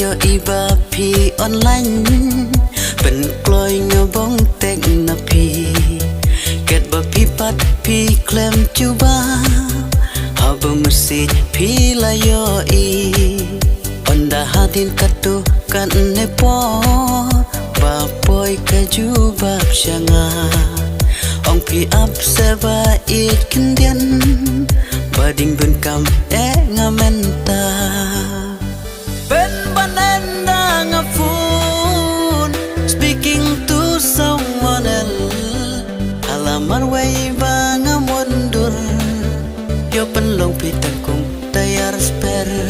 yo iba pi onlineเป็นกลอยเงาบ้องเต็งนาพีเกิดบ่พี่ปัดพี่เคลมจูบ้าหาบ่มาสิพี่ละโยอีอันดาหาดินกัดตุกันในปอบาปอยกะจูบาบชะงาองพี่อับเสบาอีดกินเดียนบาดิ่งบนกำงาเมนตาเป็นบันเอนดางาฟูน speaking to someone else halaman way banga mundur yo penlong pitangkung tayar spare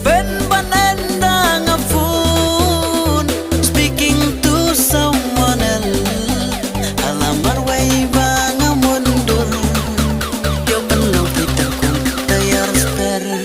ben banen danga fun speaking to someone else halaman way banga mundur yo penlong pitangkung tayar spare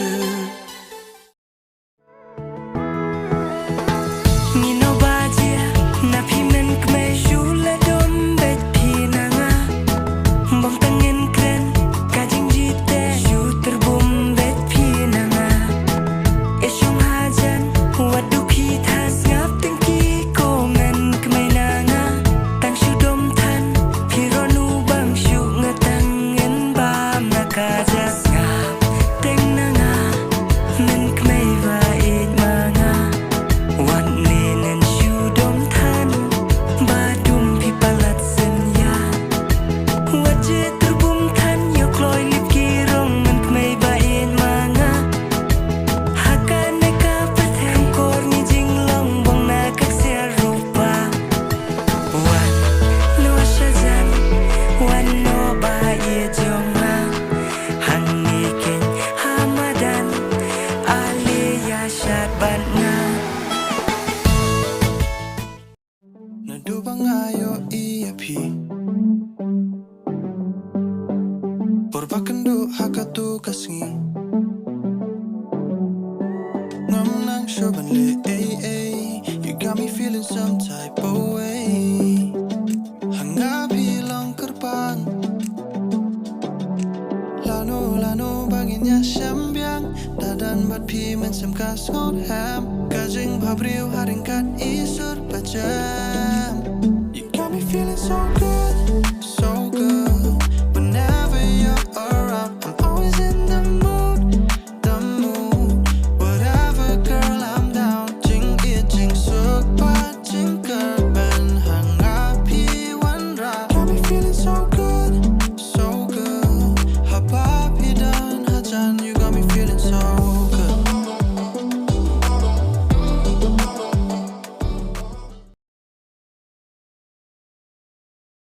You got me feeling some type of way. Hangat hilang gerbang. Lano baginya sembiang. Dadan bat pi mensemkas ngot ham. Kajing babriu haringkat isur pajam. You got me feeling so good, so